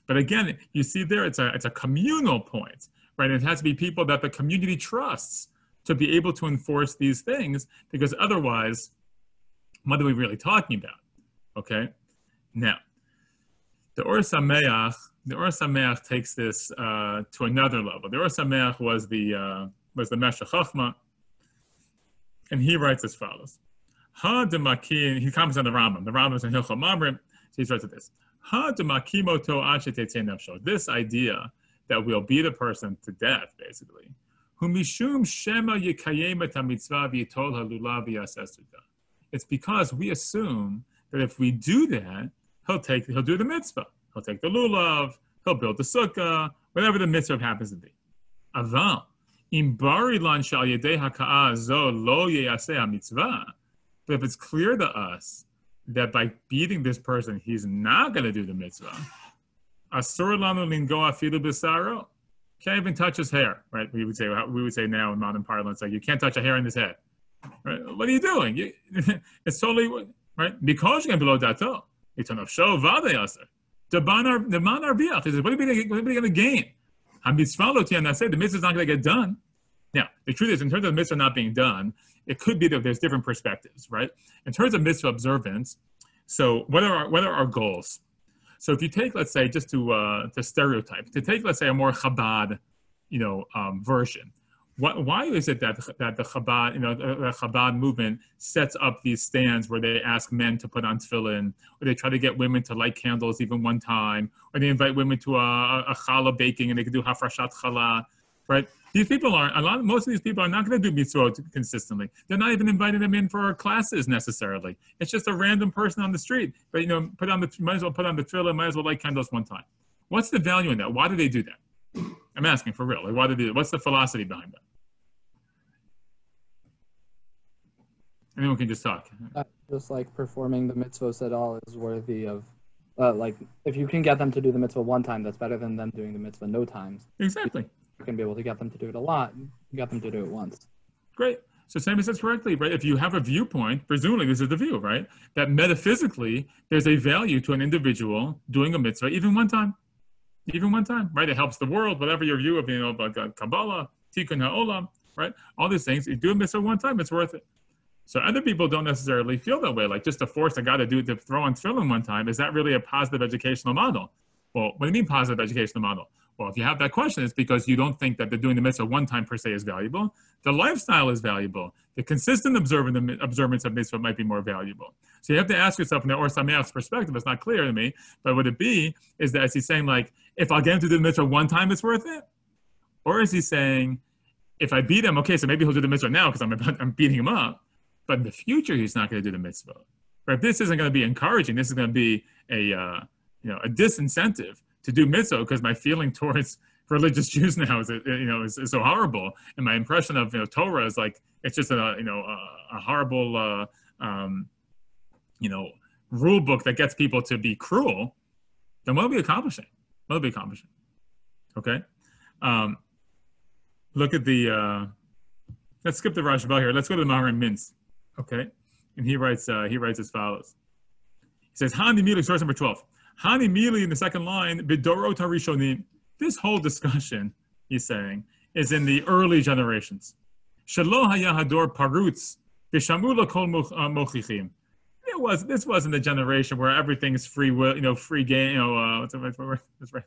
But again, you see there, it's a communal point, right? It has to be people that the community trusts to be able to enforce these things, because otherwise, what are we really talking about? Okay? Now, the Or Sameach takes this to another level. The Or Sameach was the Meshech Chochmah, and he writes as follows. He comments on the Rambam. The Rambam is in Hilchot Mamrim, so he writes this. This idea that we'll beat a person to death, basically. It's because we assume that if we do that, he'll do the mitzvah. He'll take the lulav, he'll build the sukkah, whatever the mitzvah happens to be. Aval, but if it's clear to us that by beating this person, he's not going to do the mitzvah, asur lanu lingoa afilu b'saro, can't even touch his hair, right? We would say now in modern parlance, you can't touch a hair in his head. Right? What are you doing? It's totally, right? Because you're below dato. It's an show vade aser. The man arbiach. He says, what are we going to gain? The mitzvah is not going to get done. Now, the truth is, in terms of the mitzvah not being done, it could be that there's different perspectives, right? In terms of mitzvah observance, so what are our goals? So if you take, let's say, just to stereotype, let's say, a more Chabad, version. Why is it that the Chabad, the Chabad movement sets up these stands where they ask men to put on tefillin, or they try to get women to light candles even one time, or they invite women to a challah baking and they can do hafrashat challah, right? These people most of these people are not going to do mitzvot consistently. They're not even inviting them in for classes necessarily. It's just a random person on the street. But might as well put on the tefillin, might as well light candles one time. What's the value in that? Why do they do that? I'm asking for real. Why do they do that? What's the philosophy behind that? Anyone can just talk. Just performing the mitzvahs at all is worthy of, if you can get them to do the mitzvah one time, that's better than them doing the mitzvah no times. Exactly. You can be able to get them to do it a lot. You get them to do it once. Great. So Sammy says correctly, right? If you have a viewpoint, presumably this is the view, right? That metaphysically, there's a value to an individual doing a mitzvah even one time. Even one time, right? It helps the world, whatever your view of, about Kabbalah, Tikkun HaOlam. right? All these things, you do a mitzvah one time, it's worth it. So other people don't necessarily feel that way, like just to force a guy to throw on tefillin one time. Is that really a positive educational model? Well, what do you mean positive educational model? Well, if you have that question, it's because you don't think that the doing the mitzvah one time per se is valuable. The lifestyle is valuable. The consistent observance of mitzvah might be more valuable. So you have to ask yourself, from the Or Sameach's perspective, it's not clear to me, but would it be, is that, is he saying like, if I'll get him to do the mitzvah one time, it's worth it? Or is he saying, if I beat him, okay, so maybe he'll do the mitzvah now because I'm beating him up, but in the future, he's not going to do the mitzvah. But if this isn't going to be encouraging, this is going to be a disincentive to do mitzvah because my feeling towards religious Jews now is so horrible, and my impression of Torah is like it's just a horrible rule book that gets people to be cruel. Then what are we accomplishing? What are we accomplishing? Okay, look at the. Let's skip the Rashba here. Let's go to the Nara and Mints. Okay, and he writes as follows. He says, "Hani Mili," source number 12. Hani Mili in the second line, Bidorot HaRishonim. This whole discussion, he's saying, is in the early generations. Shelo haya hador parutz v'shamu lakol mochichim. This wasn't the generation where everything's free will, free game. What's the right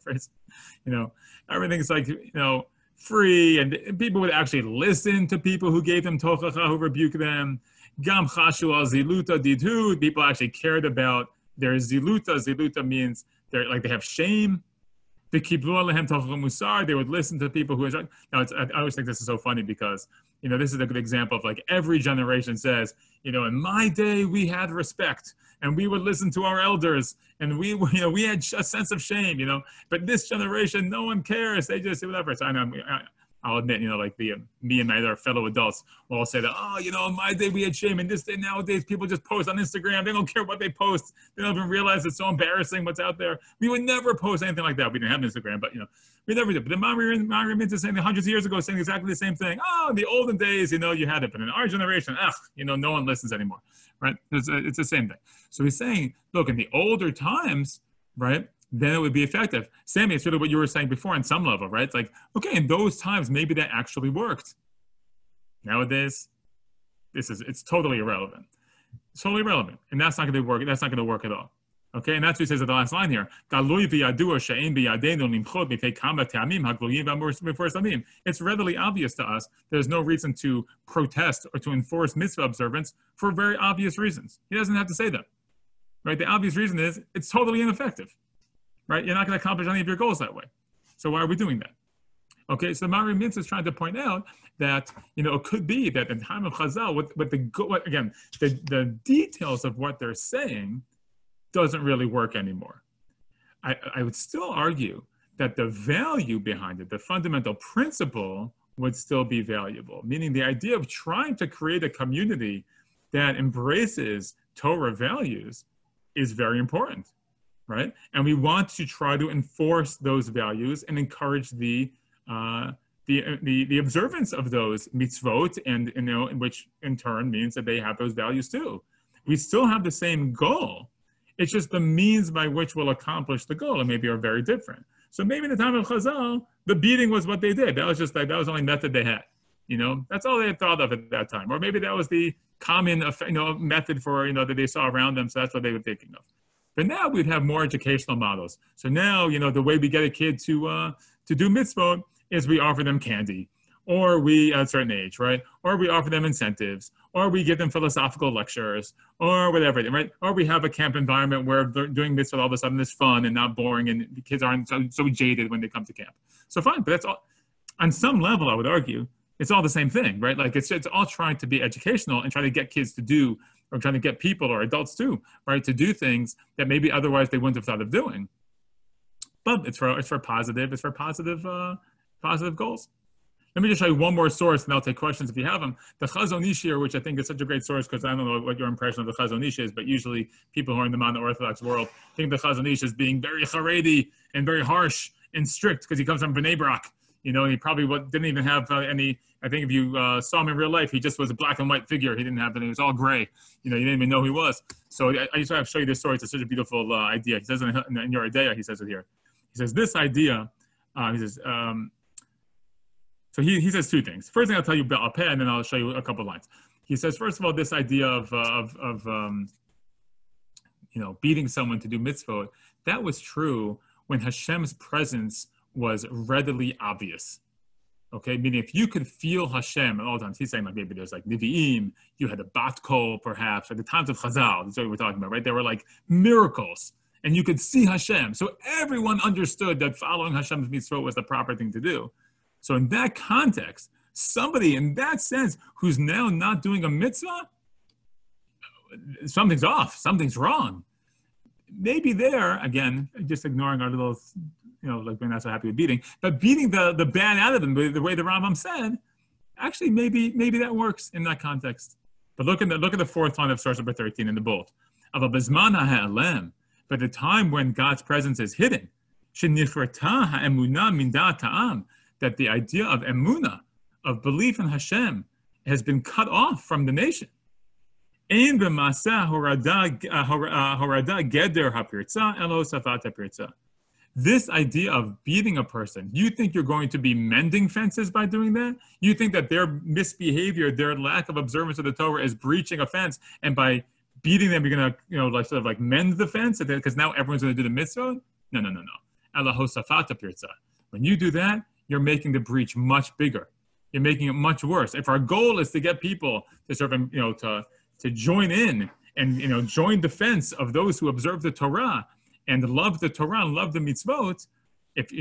phrase? Everything's like free, and people would actually listen to people who gave them tochacha, who rebuked them. Gam chashu al ziluta didhu. People actually cared about their ziluta. Ziluta means they have shame. They would listen to people who. Now, I always think this is so funny because this is a good example of like every generation says, in my day we had respect and we would listen to our elders and we had a sense of shame, but this generation no one cares. They just whatever. So I know. I'll admit, me and my other fellow adults will all say that, in my day we had shame, and this day nowadays people just post on Instagram. They don't care what they post. They don't even realize it's so embarrassing what's out there. We would never post anything like that. We didn't have Instagram, but we never did. But the Nara and Mints is saying hundreds of years ago, saying exactly the same thing. Oh, in the olden days, you had it, but in our generation, no one listens anymore, right? It's the same thing. So he's saying, look, in the older times, right? Then it would be effective. Sammy, it's really what you were saying before on some level, right? It's like, okay, in those times, maybe that actually worked. Nowadays, it's totally irrelevant. It's totally irrelevant. And that's not going to work. That's not going to work at all. Okay, and that's what he says at the last line here. It's readily obvious to us there's no reason to protest or to enforce mitzvah observance for very obvious reasons. He doesn't have to say that. Right? The obvious reason is it's totally ineffective. Right? You're not going to accomplish any of your goals that way. So why are we doing that? Okay, so Nara and Mints is trying to point out that, it could be that in time of Chazal, the details of what they're saying doesn't really work anymore. I would still argue that the value behind it, the fundamental principle, would still be valuable, meaning the idea of trying to create a community that embraces Torah values is very important. Right, and we want to try to enforce those values and encourage the observance of those mitzvot, and which in turn means that they have those values too. We still have the same goal. It's just the means by which we'll accomplish the goal, and maybe are very different. So maybe in the time of Chazal, the beating was what they did. That was the only method they had. That's all they had thought of at that time, or maybe that was the common method for that they saw around them. So that's what they were thinking of. But now we'd have more educational models. So now, the way we get a kid to do mitzvot is we offer them candy, or we at a certain age, right? Or we offer them incentives, or we give them philosophical lectures, or whatever, right? Or we have a camp environment where they're doing mitzvot all of a sudden is fun and not boring, and the kids aren't so jaded when they come to camp. So fine, but that's all. On some level, I would argue, it's all the same thing, right? Like it's all trying to be educational and trying to get kids to do, or trying to get people or adults too, right, to do things that maybe otherwise they wouldn't have thought of doing. But it's for positive goals. Let me just show you one more source, and I'll take questions if you have them. The Chazon Ish here, which I think is such a great source, because I don't know what your impression of the Chazon Ish is, but usually people who are in the Orthodox world think the Chazon Ish is being very Haredi and very harsh and strict because he comes from Bnei Brak. And he probably didn't even have any. I think if you saw him in real life, he just was a black and white figure. He didn't have any. It was all gray. You didn't even know who he was. So I just have to show you this story. It's such a beautiful idea. He says in your idea, he says it here. He says this idea. He says So he says two things. First thing I'll tell you about Alpeh, and then I'll show you a couple of lines. He says, first of all, this idea of beating someone to do mitzvot, that was true when Hashem's presence was readily obvious. Okay, meaning if you could feel Hashem at all times, he's saying like maybe there's like Nevi'im, you had a Bat Kol perhaps, at the times of Chazal, that's what we're talking about, right? There were like miracles, and you could see Hashem. So everyone understood that following Hashem's mitzvot was the proper thing to do. So in that context, somebody in that sense who's now not doing a mitzvah, something's off, something's wrong. Maybe there, again, just ignoring our little, like we're not so happy with beating, but beating the bad out of them, the way the Rambam said, actually maybe that works in that context. But look at the fourth line of source number 13 in the bold. But the time when God's presence is hidden, that the idea of emunah, of belief in Hashem, has been cut off from the nation. This idea of beating a person, you think you're going to be mending fences by doing that? You think that their misbehavior, their lack of observance of the Torah is breaching a fence, and by beating them, you're going to, mend the fence because now everyone's going to do the mitzvah? No. When you do that, you're making the breach much bigger. You're making it much worse. If our goal is to get people to sort of, to join in and, join the fence of those who observe the Torah and love the Torah and love the mitzvot, if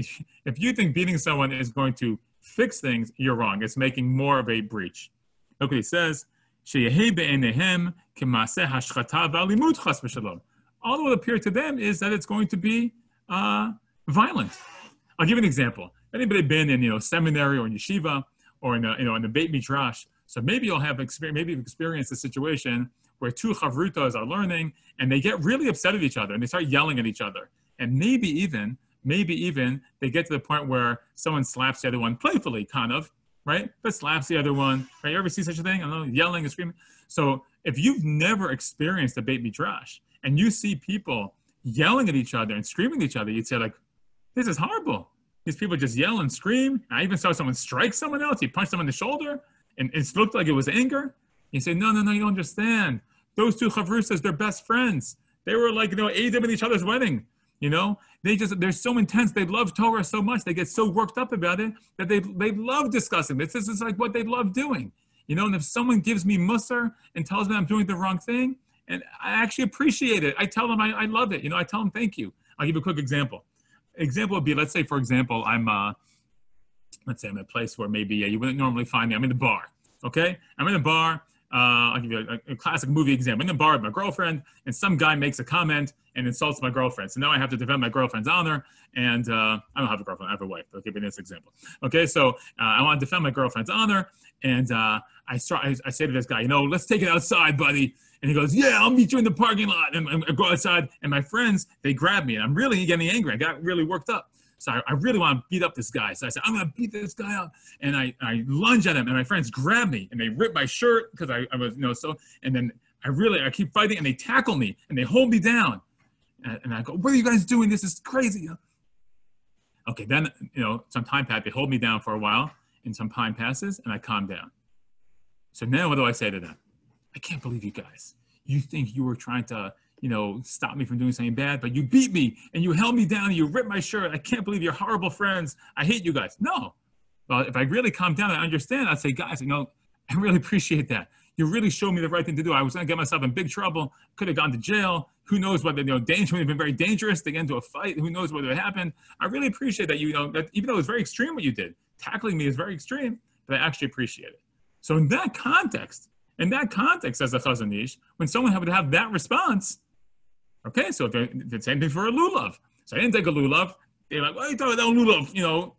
you think beating someone is going to fix things, you're wrong. It's making more of a breach. Look what he says. All that will appear to them is that it's going to be violent. I'll give you an example. Anybody been in seminary or in yeshiva or in a Beit Midrash? So maybe you'll have maybe you've experienced a situation where two chavrutas are learning and they get really upset at each other and they start yelling at each other. And maybe even they get to the point where someone slaps the other one playfully, kind of, right? But slaps the other one, right? You ever see such a thing? I don't know, yelling and screaming. So if you've never experienced a Beit Midrash and you see people yelling at each other and screaming at each other, you'd say like, this is horrible. These people just yell and scream. I even saw someone strike someone else. He punched them in the shoulder and it looked like it was anger. You say, no, you don't understand. Those two chavrusas, they're best friends. They were like, Adam at each other's wedding. They're so intense. They love Torah so much. They get so worked up about it that they love discussing this. This is like what they love doing. And if someone gives me musar and tells me I'm doing the wrong thing, and I actually appreciate it, I tell them I love it. I tell them thank you. I'll give you a quick example. Example would be, let's say, for example, I'm in a place where maybe you wouldn't normally find me. I'm in the bar, okay? I'm in the bar. I'll give you a classic movie example. I'm in the bar with my girlfriend, and some guy makes a comment and insults my girlfriend. So now I have to defend my girlfriend's honor, and I don't have a girlfriend. I have a wife. Okay, but in this example. Okay, so I want to defend my girlfriend's honor, and I say to this guy, let's take it outside, buddy. And he goes, yeah, I'll meet you in the parking lot. And I go outside, and my friends, they grab me, and I'm really getting angry. I got really worked up. So I really want to beat up this guy. So I said, I'm going to beat this guy up. And I lunge at him, and my friends grab me, and they rip my shirt because I was, and then I keep fighting, and they tackle me, and they hold me down. And I go, what are you guys doing? This is crazy. Okay, then, some time passes. They hold me down for a while, and some time passes, and I calm down. So now what do I say to them? I can't believe you guys. You think you were trying to, stop me from doing something bad, but you beat me and you held me down and you ripped my shirt. I can't believe you're horrible friends. I hate you guys. No. Well, if I really calm down and understand, I'd say, guys, I really appreciate that. You really showed me the right thing to do. I was going to get myself in big trouble. Could have gone to jail. Who knows what danger would have been very dangerous to get into a fight. Who knows what would have happened. I really appreciate that that even though it was very extreme what you did, tackling me is very extreme, but I actually appreciate it. So in that context, as a Chazon Ish, when someone would have that response, okay, so the same thing for a lulav. So I didn't take a lulav. They're like, well, you talking about lulav,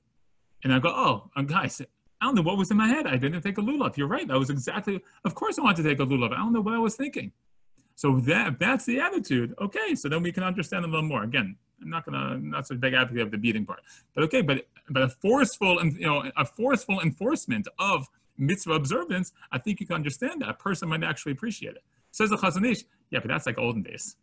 And I go, guys, I don't know what was in my head. I didn't take a lulav. You're right. That was exactly, of course I wanted to take a lulav. I don't know what I was thinking. So that's the attitude. Okay, so then we can understand a little more. Again, I'm not such a big advocate of the beating part. But okay, but a forceful enforcement of mitzvah observance, I think you can understand that. A person might actually appreciate it. Says the Chazon Ish, yeah, but that's like olden days.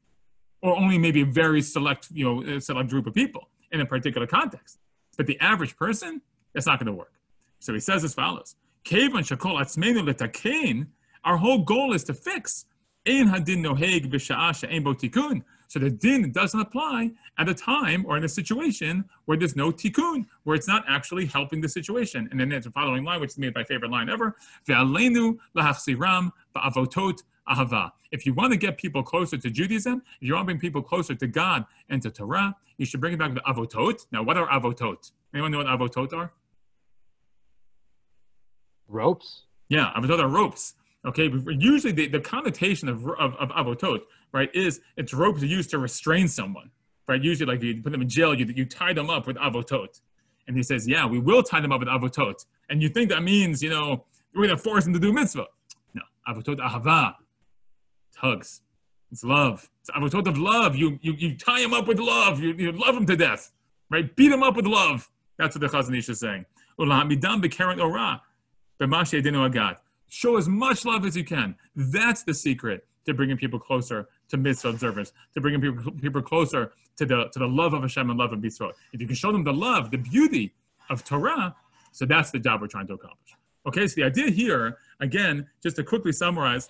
Or only maybe a very select group of people in a particular context. But the average person, that's not going to work. So he says as follows: Kevan shakol atzmeinu letakein. Our whole goal is to fix. Ein hadin noheg b'sha'ah she'ein bo tikun. So the din doesn't apply at a time or in a situation where there's no tikkun, where it's not actually helping the situation. And then there's the following line, which is maybe my favorite line ever: Ve'aleinu lahachsiram ba'avotot ahava. If you want to get people closer to Judaism, if you want to bring people closer to God and to Torah, you should bring it back to the avotot. Now, what are avotot? Anyone know what avotot are? Ropes? Yeah, avotot are ropes. Okay, usually the connotation of avotot, right, is it's ropes used to restrain someone, right? Usually, like you put them in jail, you tie them up with avotot. And he says, yeah, we will tie them up with avotot. And you think that means, we're going to force them to do mitzvah. No, avotot ahava. It's hugs. It's love. It's avotot of love. You tie them up with love. You love them to death, right? Beat them up with love. That's what the Chazon Ish is saying. Ulahamidam b'keren ora b'mashi edinu agad. Show as much love as you can. That's the secret to bringing people closer to mitzvah observance, to bringing people closer to the love of Hashem and love of mitzvah. If you can show them the love, the beauty of Torah, so that's the job we're trying to accomplish. Okay, so the idea here, again, just to quickly summarize,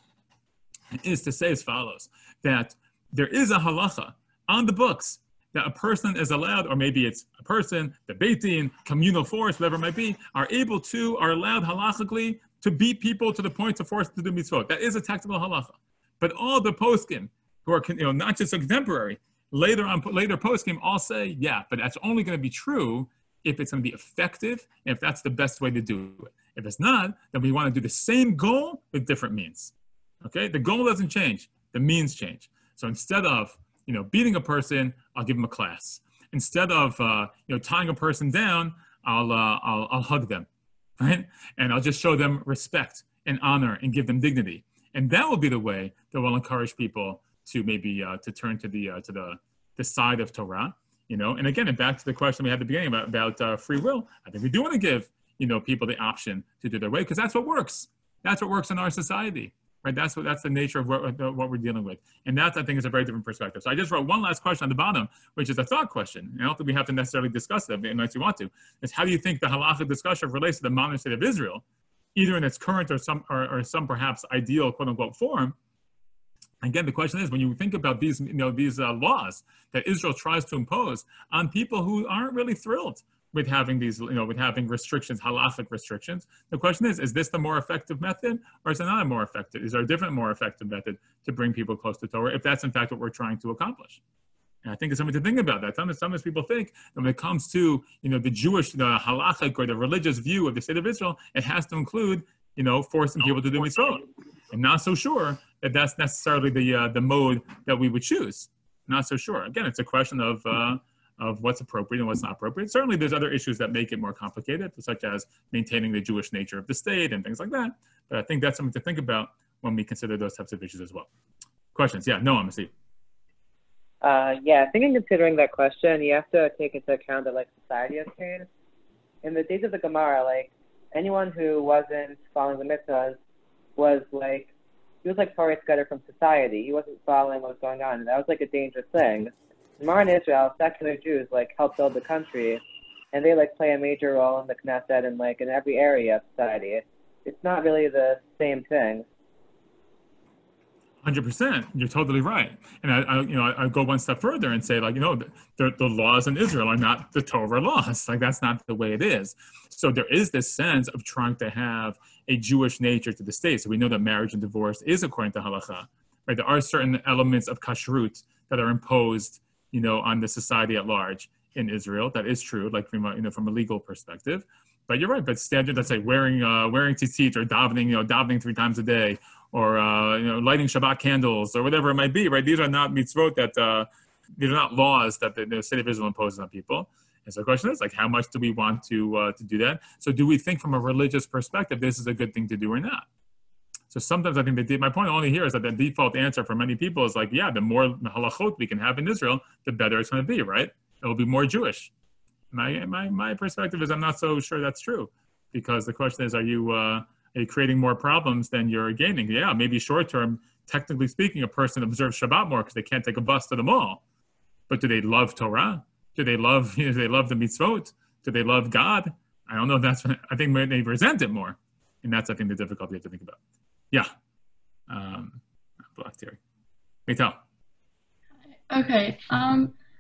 is to say as follows, that there is a halacha on the books that a person is allowed, or maybe it's a person, the Beit Din, communal force, whatever it might be, are allowed halachically to beat people to the point to force them to do mitzvot. That is a tactical halacha. But all the poskim, who are not just a contemporary, later poskim all say, yeah, but that's only going to be true if it's going to be effective and if that's the best way to do it. If it's not, then we want to do the same goal with different means. Okay, the goal doesn't change, the means change. So instead of beating a person, I'll give them a class. Instead of tying a person down, I'll hug them. Right? And I'll just show them respect and honor and give them dignity. And that will be the way that will encourage people to maybe to turn to the side of Torah. And again, and back to the question we had at the beginning about free will, I think we do want to give people the option to do their way, because that's what works. That's what works in our society. Right? That's the nature of what we're dealing with. And that, I think, is a very different perspective. So I just wrote one last question on the bottom, which is a thought question. And I don't think we have to necessarily discuss it unless you want to. Is how do you think the halachic discussion relates to the modern state of Israel, either in its current or some perhaps ideal quote unquote form? Again, the question is, when you think about these laws that Israel tries to impose on people who aren't really thrilled with having these, with having restrictions, halachic restrictions. The question is this the more effective method, or is it not a more effective? Is there a different, more effective method to bring people close to Torah, if that's in fact what we're trying to accomplish? And I think it's something to think about that. Sometimes people think that when it comes to, the Jewish, the halachic or the religious view of the state of Israel, it has to include, forcing people to do mitzvot. I'm not so sure that that's necessarily the mode that we would choose. Not so sure. Again, it's a question of what's appropriate and what's not appropriate. Certainly there's other issues that make it more complicated, such as maintaining the Jewish nature of the state and things like that. But I think that's something to think about when we consider those types of issues as well. Questions? Yeah, no, I'm going to see. I think in considering that question, you have to take into account that society has changed. In the days of the Gemara, anyone who wasn't following the mitzvahs was he was Torah scudder from society. He wasn't following what was going on. And that was a dangerous thing. Nara and Israel, secular Jews help build the country, and they play a major role in the Knesset and in every area of society. It's not really the same thing. 100%. You're totally right. And I go one step further and say the laws in Israel are not the Torah laws. That's not the way it is. So there is this sense of trying to have a Jewish nature to the state. So we know that marriage and divorce is according to halakha. Right? There are certain elements of kashrut that are imposed on the society at large in Israel. That is true, from a legal perspective. But you're right. But standard, let's say wearing tzitzit or davening 3 times a day, or lighting Shabbat candles or whatever it might be. Right? These are not mitzvot these are not laws that the state of Israel imposes on people. And so the question is how much do we want to do that? So do we think from a religious perspective this is a good thing to do or not? So sometimes I think my point only here is that the default answer for many people is the more halachot we can have in Israel, the better it's going to be, right? It will be more Jewish. My perspective is I'm not so sure that's true, because the question is, are you creating more problems than you're gaining? Yeah, maybe short term, technically speaking, a person observes Shabbat more because they can't take a bus to the mall. But do they love Torah? Do they love the mitzvot? Do they love God? I don't know if that's, I think they resent it more. And that's, I think, the difficulty you have to think about. Yeah. Blocked here. Meital. Okay.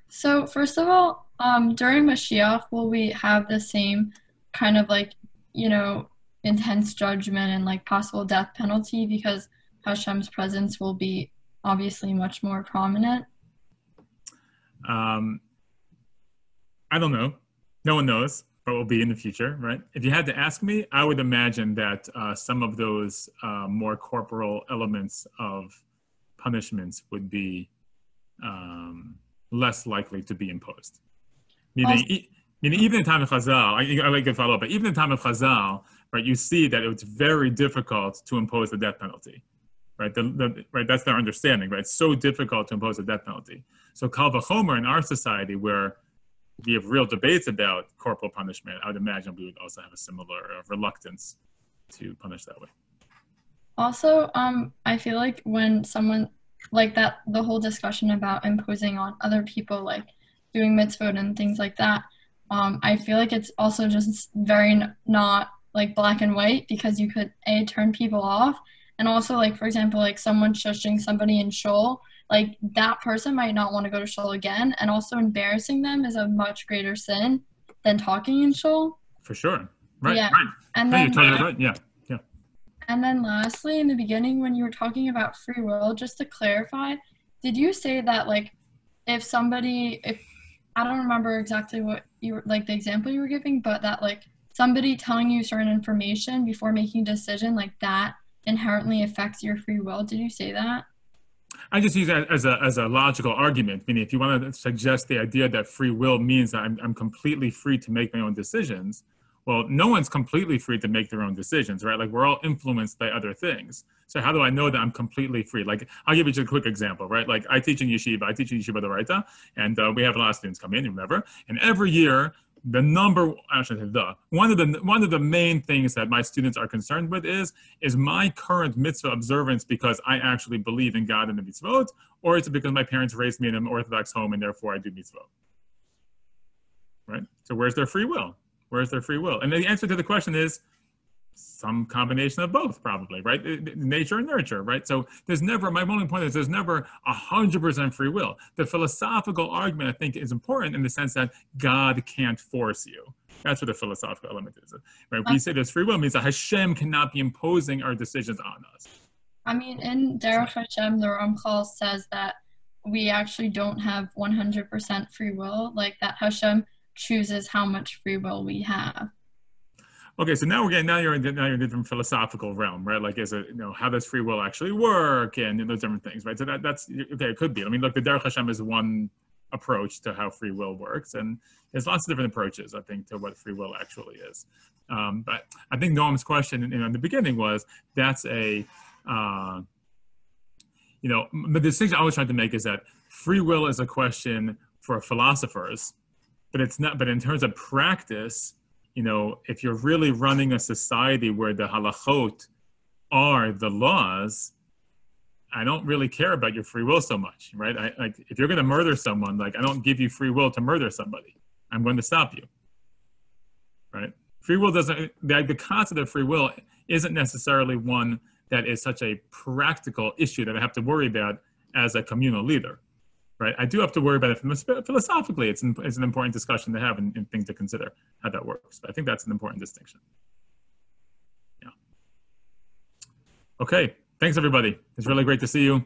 So first of all, during Mashiach, will we have the same kind of like, intense judgment and like possible death penalty because Hashem's presence will be obviously much more prominent? I don't know. No one knows what will be in the future, right? If you had to ask me, I would imagine that some of those more corporal elements of punishments would be less likely to be imposed. Meaning even in time of Chazal, I could follow up, but even in time of Chazal, right, you see that it's very difficult to impose the death penalty, right? Right, that's their understanding, right? It's so difficult to impose a death penalty. So Kal v'chomer in our society, where we have real debates about corporal punishment, I would imagine we would also have a similar reluctance to punish that way. Also, I feel like when someone like that, the whole discussion about imposing on other people, like doing mitzvot and things like that, I feel like it's also just very not like black and white, because you could turn people off, and also like, for example, like someone shushing somebody in shul, like that person might not want to go to shul again, and also embarrassing them is a much greater sin than talking in shul. For sure. Right. Yeah. Right. And no, then, you're totally right. Yeah. Yeah. And then lastly, in the beginning, when you were talking about free will, just to clarify, did you say that like if I don't remember exactly what you were, like the example you were giving, but that like somebody telling you certain information before making a decision, like that inherently affects your free will? Did you say that? I just use that as a logical argument. Meaning, if you want to suggest the idea that free will means that I'm completely free to make my own decisions, well, no one's completely free to make their own decisions, right? Like we're all influenced by other things. So how do I know that I'm completely free? Like I'll give you just a quick example, right? Like I teach in yeshiva the Raita, and we have a lot of students come in, remember? And every year, one of the main things that my students are concerned with is my current mitzvah observance because I actually believe in God and the mitzvot, or is it because my parents raised me in an Orthodox home and therefore I do mitzvot? Right? So where's their free will? Where's their free will? And the answer to the question is some combination of both, probably, right? Nature and nurture, right? So my only point is there's never 100% free will. The philosophical argument, I think, is important in the sense that God can't force you. That's what the philosophical element is, right? We say there's free will, means that Hashem cannot be imposing our decisions on us. I mean, in Derech Hashem, the Ramchal says that we actually don't have 100% free will, like that Hashem chooses how much free will we have. Okay, so now you're in a different philosophical realm, right? Like, how does free will actually work, and those different things, right? So that's okay. It could be. I mean, look, the Derech Hashem is one approach to how free will works, and there's lots of different approaches, I think, to what free will actually is. But I think Noam's question in the beginning was the distinction I was trying to make is that free will is a question for philosophers, but it's not. But in terms of practice, if you're really running a society where the halachot are the laws, I don't really care about your free will so much, right? Like if you're going to murder someone, like I don't give you free will to murder somebody. I'm going to stop you, right? Free will doesn't. The concept of free will isn't necessarily one that is such a practical issue that I have to worry about as a communal leader. Right, I do have to worry about it philosophically. It's an important discussion to have and thing to consider how that works. But I think that's an important distinction. Yeah. Okay. Thanks, everybody. It's really great to see you.